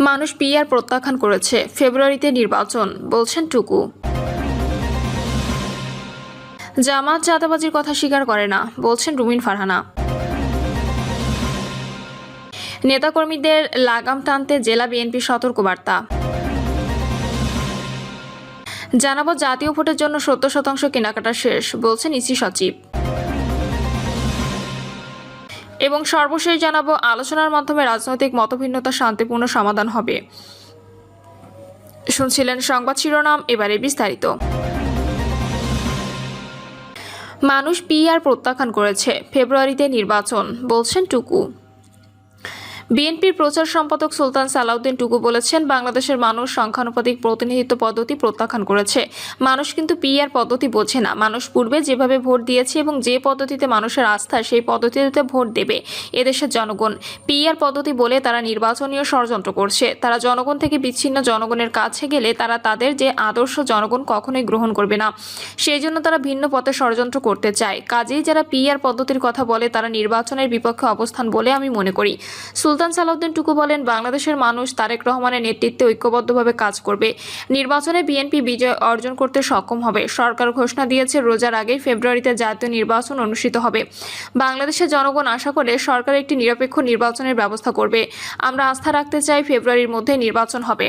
মানুষ পিআর প্রত্যাখ্যান করেছে, ফেব্রুয়ারিতে নির্বাচন, বলছেন টুকু। জামাত চাঁদাবাজির কথা স্বীকার করে না, বলছেন রুমিন ফারহানা। নেতাকর্মীদের লাগাম টানতে জেলা বিএনপির সতর্কবার্তা। জানাবো জাতীয় ভোটের জন্য 70% কেনাকাটা শেষ, বলছেন ইসি সচিব। এবং সর্বশেষ জানাবো আলোচনার মাধ্যমে রাজনৈতিক মতভিন্নতা শান্তিপূর্ণ সমাধান হবে। শুনছিলেন সংবাদ শিরোনাম, এবারে বিস্তারিত। মানুষ পিআর প্রত্যাখ্যান করেছে, ফেব্রুয়ারিতে নির্বাচন, বলছেন টুকু। বিএনপির প্রচার সম্পাদক সুলতান সালাউদ্দিন টুকু বলেছেন, বাংলাদেশের মানুষ সংখ্যানুপাতিক প্রতিনিধিত্ব পদ্ধতি প্রত্যাখ্যান করেছে। মানুষ কিন্তু পিআর পদ্ধতি বোঝে না। মানুষ পূর্বে যেভাবে ভোট দিয়েছে এবং যে পদ্ধতিতে মানুষের আস্থা, সেই পদ্ধতিতে ভোট দেবে এদেশের জনগণ। পিআর পদ্ধতি বলে তারা নির্বাচনীয় ষড়যন্ত্র করছে। তারা জনগণ থেকে বিচ্ছিন্ন জনগণের কাছে গেলে তারা তাদের যে আদর্শ জনগণ কখনোই গ্রহণ করবে না। সেই জন্য তারা ভিন্ন পথে ষড়যন্ত্র করতে চায়। কাজেই যারা পিআর পদ্ধতির কথা বলে তারা নির্বাচনের বিপক্ষে অবস্থান বলে আমি মনে করি। সুলতান সালাউদ্দিন টুকু বলেন, বাংলাদেশের মানুষ তারেক রহমানের নেতৃত্বে ঐক্যবদ্ধভাবে কাজ করবে। নির্বাচনে বিএনপি বিজয় অর্জন করতে সক্ষম হবে। সরকার ঘোষণা দিয়েছে রোজার আগেই ফেব্রুয়ারিতে জাতীয় নির্বাচন অনুষ্ঠিত হবে। বাংলাদেশের জনগণ আশা করে সরকার একটি নিরপেক্ষ নির্বাচনের ব্যবস্থা করবে। আমরা আস্থা রাখতে চাই ফেব্রুয়ারির মধ্যে নির্বাচন হবে।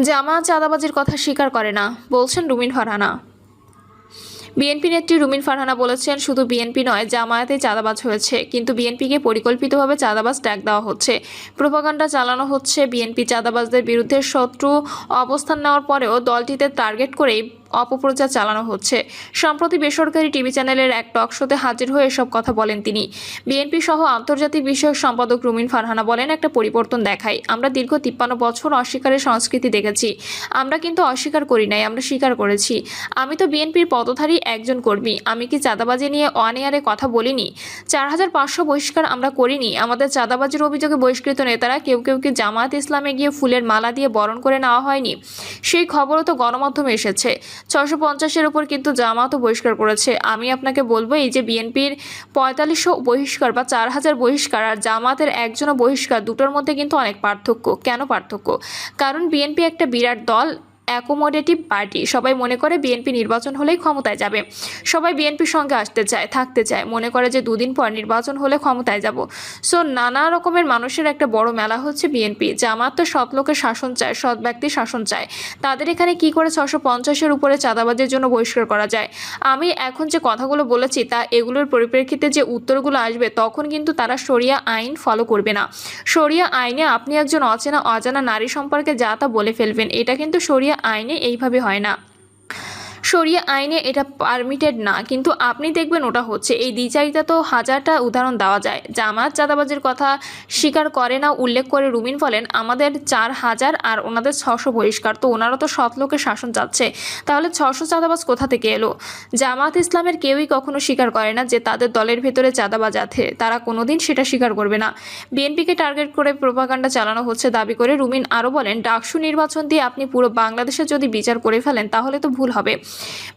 জামাত চাঁদাবাজির কথা স্বীকার করে না, বলছেন রুমিন ফারহানা। বিএনপি নেত্রী রুমিন ফারহানা বলেছেন, শুধু বিএনপি নয়, জামায়াতে চাঁদাবাজ হয়েছে, কিন্তু বিএনপিকে পরিকল্পিতভাবে চাঁদাবাজ ট্যাগ দেওয়া হচ্ছে, প্রোপাগান্ডা চালানো হচ্ছে। বিএনপি চাঁদাবাজদের বিরুদ্ধে শত্রু অবস্থান নেওয়ার পরেও দলটিতে টার্গেট করেই অপপ্রচার চালানো হচ্ছে। সম্প্রতি বেসরকারি টিভি চ্যানেলের এক টক শোতে হাজির হয়ে এসব কথা বলেন তিনি। বিএনপি সহ আন্তর্জাতিক বিষয়ক সম্পাদক রুমিন ফারহানা বলেন, একটা পরিবর্তন দেখাই। আমরা দীর্ঘ 53 বছর অস্বীকারের সংস্কৃতি দেখেছি। আমরা কিন্তু অস্বীকার করি নাই, আমরা স্বীকার করেছি। আমি তো বিএনপির পদধারী একজন কর্মী। আমি কি চাঁদাবাজি নিয়ে অন এয়ারে কথা বলিনি? 4500 বহিষ্কার আমরা করিনি। আমাদের চাঁদাবাজির অভিযোগে বহিষ্কৃত নেতারা কেউ কেউ কি জামায়াত ইসলামে গিয়ে ফুলের মালা দিয়ে বরণ করে নেওয়া হয়নি? সেই খবরও তো গণমাধ্যমে এসেছে। 650-এর উপর কিন্তু জামাতও বহিষ্কার করেছে। আমি আপনাকে বলবো, এই যে বিএনপির 4500 বহিষ্কার বা 4000 বহিষ্কার আর জামাতের একজনও বহিষ্কার, দুটোর মধ্যে কিন্তু অনেক পার্থক্য। কেন পার্থক্য? কারণ বিএনপি একটা বিরাট দল, অ্যাকোমোডেটিভ পার্টি। সবাই মনে করে বিএনপি নির্বাচন হলেই ক্ষমতায় যাবে। সবাই বিএনপির সঙ্গে আসতে চায়, থাকতে চায়, মনে করে যে দুদিন পর নির্বাচন হলে ক্ষমতায় যাব। সো নানা রকমের মানুষের একটা বড় মেলা হচ্ছে বিএনপি। জামাত তো সৎ লোকের শাসন চায়, সৎ ব্যক্তির শাসন চায়। তাদের এখানে কি করে 650-এর উপরে চাঁদাবাজের জন্য বহিষ্কার করা যায়? আমি এখন যে কথাগুলো বলেছি তা এগুলোর পরিপ্রেক্ষিতে যে উত্তরগুলো আসবে, তখন কিন্তু তারা শরিয়া আইন ফলো করবে না। শরিয়া আইনে আপনি একজন অজানা নারী সম্পর্কে যা তা বলে ফেলবেন, এটা কিন্তু শরিয়া আইনে এইভাবে হয় না। শরিয়া আইনে এটা পারমিটেড না, কিন্তু আপনি দেখবেন ওটা হচ্ছে। এই দ্বিচারিতা তো হাজারটা উদাহরণ দেওয়া যায়। জামাত চাঁদাবাজির কথা স্বীকার করে না উল্লেখ করে রুমিন বলেন, আমাদের 4000 আর ওনাদের 600 বহিষ্কার, তো ওনারা তো সৎ লোকের শাসন চাচ্ছে। তাহলে 600 চাঁদাবাজ কোথা থেকে এলো? জামাত ইসলামের কেউই কখনো স্বীকার করে না যে তাদের দলের ভেতরে চাঁদাবাজ আছে। তারা কোনোদিন সেটা স্বীকার করবে না। বিএনপিকে টার্গেট করে প্রোপাগান্ডা চালানো হচ্ছে দাবি করে রুমিন আরও বলেন, ডাকসু নির্বাচন দিয়ে আপনি পুরো বাংলাদেশে যদি বিচার করে ফেলেন তাহলে তো ভুল হবে।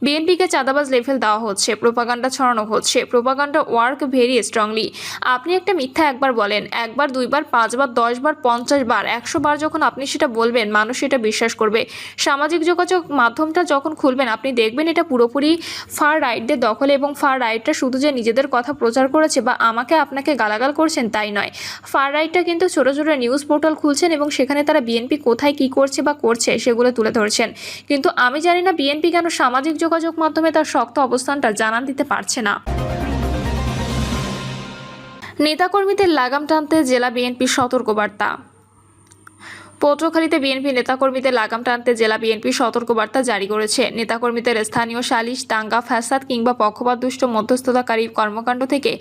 বিএনপিকে চাঁদাবাজ লেভেল দেওয়া হচ্ছে, প্রোপাগান্ডা ছড়ানো হচ্ছে। Propaganda work very strongly. আপনি একটা মিথ্যা একবার বলেন, একবার, দুইবার, 5 বার, 10 বার, 50 বার, 100 বার যখন আপনি সেটা বলবেন, মানুষ এটা বিশ্বাস করবে। সামাজিক যোগাযোগ মাধ্যমটা যখন খুলবেন, আপনি দেখবেন এটা পুরোপুরি ফার রাইটদের দখলে, এবং ফার রাইটটা শুধু যে নিজেদের কথা প্রচার করেছে বা আমাকে আপনাকে গালাগাল করছেন তাই নয়। ফার রাইটটা কিন্তু ছোটো ছোটো নিউজ পোর্টাল খুলছেন এবং সেখানে তারা বিএনপি কোথায় কী করছে বা করছে সেগুলো তুলে ধরছেন। কিন্তু আমি জানি না বিএনপি কেন সামাজিক যোগাযোগ মাধ্যমে তার শক্ত অবস্থানটা জানান দিতে পারছে না। নেতাকর্মীদের লাগাম টানতে জেলা বিএনপির সতর্কবার্তা। পটুয়াখালীতে বিএনপি নেতাকর্মীদের লাগাম টানতে জেলা বিএনপি সতর্কবার্তা জারি করেছে। নেতাকর্মীদের স্থানীয় সালিশ, দাঙ্গা, ফ্যাসাদ কিংবা পক্ষপাতদুষ্ট মধ্যস্থতাকারী কর্মকাণ্ড থেকে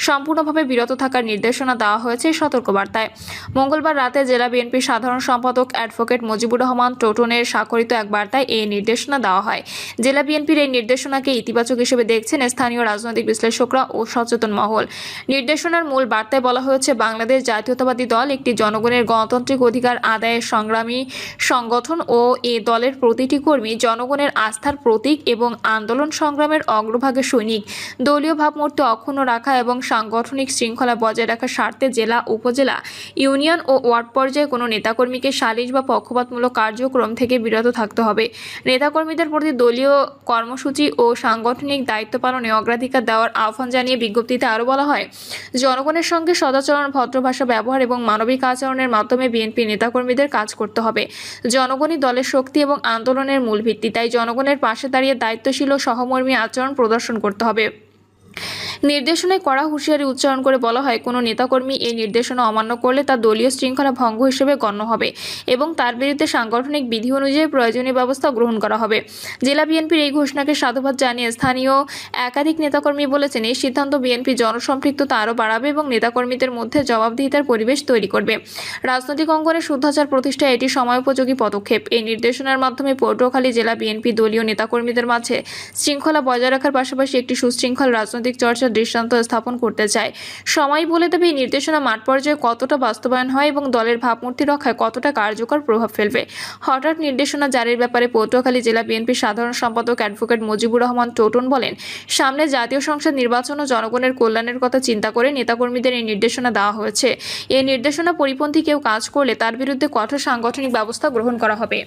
সম্পূর্ণভাবে বিরত থাকার নির্দেশনা দেওয়া হয়েছে সতর্কবার্তায়। মঙ্গলবার রাতে জেলা বিএনপির সাধারণ সম্পাদক অ্যাডভোকেট মুজিবুর রহমান টোটনের স্বাক্ষরিত এক বার্তায় এই নির্দেশনা দেওয়া হয়। জেলা বিএনপির এই নির্দেশনাকে ইতিবাচক হিসেবে দেখছেন স্থানীয় রাজনৈতিক বিশ্লেষকরা ও সচেতন মহল। নির্দেশনার মূল বার্তায় বলা হয়েছে, বাংলাদেশ জাতীয়তাবাদী দল একটি জনগণের গণতান্ত্রিক অধিকার আদায় আদায়ের সংগ্রামী সংগঠন ও এ দলের প্রতিটি কর্মী জনগণের আস্থার প্রতীক এবং আন্দোলন সংগ্রামের অগ্রভাগের সৈনিক। দলীয় ভাবমূর্তি অক্ষুণ্ণ রাখা এবং সাংগঠনিক শৃঙ্খলা বজায় রাখার স্বার্থে জেলা, উপজেলা, ইউনিয়ন ও ওয়ার্ড পর্যায়ে কোনো নেতাকর্মীকে সালিশ বা পক্ষপাতমূলক কার্যক্রম থেকে বিরত থাকতে হবে। নেতাকর্মীদের প্রতি দলীয় কর্মসূচি ও সাংগঠনিক দায়িত্ব পালনে অগ্রাধিকার দেওয়ার আহ্বান জানিয়ে বিজ্ঞপ্তিতে আরও বলা হয়, জনগণের সঙ্গে সদাচরণ, ভদ্র ভাষা ব্যবহার এবং মানবিক আচরণের মাধ্যমে বিএনপি নেতাকর্মীদের কাজ করতে হবে। জনগণই দলের শক্তি এবং আন্দোলনের মূল ভিত্তি, তাই জনগণের পাশে দাঁড়িয়ে দায়িত্বশীল ও সহমর্মী আচরণ প্রদর্শন করতে হবে। নির্দেশনায় কড়া হুঁশিয়ারি উচ্চারণ করে বলা হয়, কোনো নেতাকর্মী এই নির্দেশনা অমান্য করলে তা দলীয় শৃঙ্খলা ভঙ্গ হিসেবে গণ্য হবে এবং তার বিরুদ্ধে সাংগঠনিক বিধি অনুযায়ী প্রয়োজনীয় ব্যবস্থা গ্রহণ করা হবে। জেলা বিএনপির এই ঘোষণাকে সাধুবাদ জানিয়ে স্থানীয় একাধিক নেতাকর্মী বলেছেন, এই সিদ্ধান্ত বিএনপি জনসম্পৃক্ততা আরও বাড়াবে এবং নেতাকর্মীদের মধ্যে জবাবদিহিতার পরিবেশ তৈরি করবে। রাজনৈতিক অঙ্গনে শুদ্ধাচার প্রতিষ্ঠায় এটি সময়োপযোগী পদক্ষেপ। এই নির্দেশনার মাধ্যমে পটুয়াখালী জেলা বিএনপি দলীয় নেতাকর্মীদের মাঝে শৃঙ্খলা বজায় রাখার পাশাপাশি একটি সুশৃঙ্খল রাজনৈতিক চর্চার দৃষ্টান্ত স্থাপন করতে চায়। সময় বলে দেবে এই নির্দেশনা মাঠ পর্যায়ে কতটা বাস্তবায়ন হয় এবং দলের ভাবমূর্তি রক্ষায় কতটা কার্যকর প্রভাব ফেলবে। হঠাৎ নির্দেশনা জারির ব্যাপারে পটুয়াখালী জেলা বিএনপির সাধারণ সম্পাদক অ্যাডভোকেট মুজিবুর রহমান টোটন বলেন, সামনে জাতীয় সংসদ নির্বাচন ও জনগণের কল্যাণের কথা চিন্তা করে নেতাকর্মীদের এই নির্দেশনা দেওয়া হয়েছে। এই নির্দেশনা পরিপন্থী কেউ কাজ করলে তার বিরুদ্ধে কঠোর সাংগঠনিক ব্যবস্থা গ্রহণ করা হবে।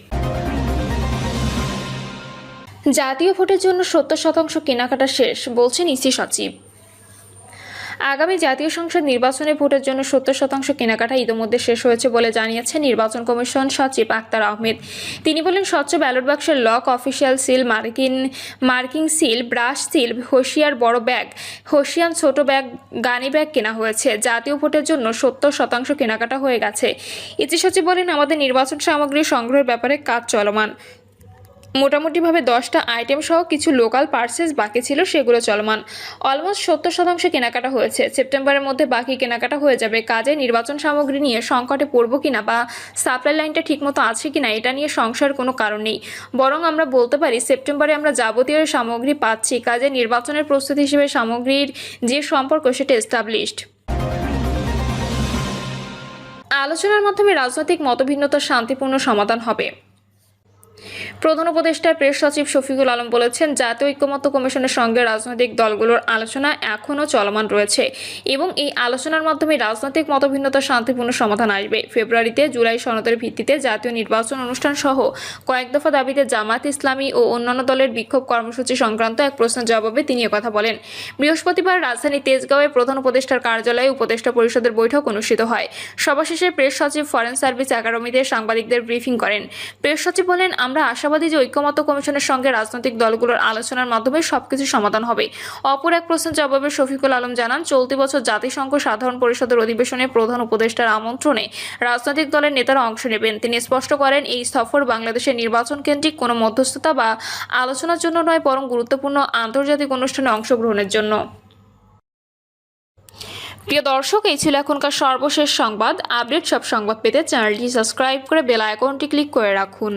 জাতীয় ভোটের জন্য 70% কেনাকাটা শেষ, বলছেন ইসি সচিব। আগামী জাতীয় সংসদ নির্বাচনে ভোটের জন্য 70% কেনাকাটা ইতিমধ্যে শেষ হয়েছে বলে জানিয়েছেন নির্বাচন কমিশন সচিব আক্তার আহমেদ। তিনি বলেন, স্বচ্ছ ব্যালট বাক্সের lock, official seal, marking seal, brush seal, hessian বড় ব্যাগ, হোশিয়ান ছোট ব্যাগ, গানি ব্যাগ কেনা হয়েছে। জাতীয় ভোটের জন্য 70% কেনাকাটা হয়ে গেছে। ইসি সচিব বলেন, আমাদের নির্বাচন সামগ্রী সংগ্রহের ব্যাপারে কাজ চলমান। মোটামুটিভাবে 10টা আইটেম সহ কিছু লোকাল পার্সেস বাকি ছিল, সেগুলো চলমান। অলমোস্ট 70% কেনাকাটা হয়েছে। সেপ্টেম্বরের মধ্যে বাকি কেনাকাটা হয়ে যাবে। কাজে নির্বাচন সামগ্রী নিয়ে সংকটে পড়ব কিনা বা সাপ্লাই লাইনটা ঠিকমতো আছে কিনা এটা নিয়ে সংশয়ের কোনো কারণ নেই। বরং আমরা বলতে পারি সেপ্টেম্বরে আমরা যাবতীয় সামগ্রী পাচ্ছি। কাজে নির্বাচনের প্রস্তুতি হিসেবে সামগ্রীর যে সম্পর্ক সেটা এস্টাবলিশড। আলোচনার মাধ্যমে রাজনৈতিক মতভিন্নতার শান্তিপূর্ণ সমাধান হবে। প্রধান উপদেষ্টা প্রেস সচিব শফিকুল আলম বলেছেন, জাতীয় ঐক্যমত্য কমিশনের সঙ্গে রাজনৈতিক দলগুলোর আলোচনা এখনও চলমান রয়েছে এবং এই আলোচনার মাধ্যমে রাজনৈতিক মতভিন্নতার শান্তিপূর্ণ সমাধান আসবে। ফেব্রুয়ারিতে জুলাই সনদের ভিত্তিতে জাতীয় নির্বাচন অনুষ্ঠান সহ কয়েক দফা দাবিতে জামায়াত ইসলামী ও অন্যান্য দলের বিক্ষোভ কর্মসূচি সংক্রান্ত এক প্রশ্নের জবাবে তিনি কথা বলেন। বৃহস্পতিবার রাজধানী তেজগাঁওয়ে প্রধান উপদেষ্টার কার্যালয়ে উপদেষ্টা পরিষদের বৈঠক অনুষ্ঠিত হয়। সভা শেষে প্রেস সচিব ফরেন সার্ভিস একাডেমিতে সাংবাদিকদের ব্রিফিং করেন। প্রেস সচিব বলেন, আমরা আশাবাদী যে ঐক্যমত্য কমিশনের সঙ্গে রাজনৈতিক দলগুলোর আলোচনার মাধ্যমে সবকিছু সমাধান হবে। অপর এক প্রশ্নের জবাবে শফিকুল আলম জানান, চলতি বছর জাতিসংঘ সাধারণ পরিষদের অধিবেশনে প্রধান উপদেষ্টার আমন্ত্রণে রাজনৈতিক দলের নেতারা অংশ নেবেন। তিনি স্পষ্ট করেন, এই সফর বাংলাদেশের নির্বাচন কেন্দ্রিক কোনো মধ্যস্থতা বা আলোচনার জন্য নয়, বরং গুরুত্বপূর্ণ আন্তর্জাতিক অনুষ্ঠানে অংশগ্রহণের জন্য। প্রিয় দর্শক, এই ছিল এখনকার সর্বশেষ সংবাদ। আপডেট সব সংবাদ পেতে চ্যানেলটি সাবস্ক্রাইব করে বেল আইকনটি ক্লিক করে রাখুন।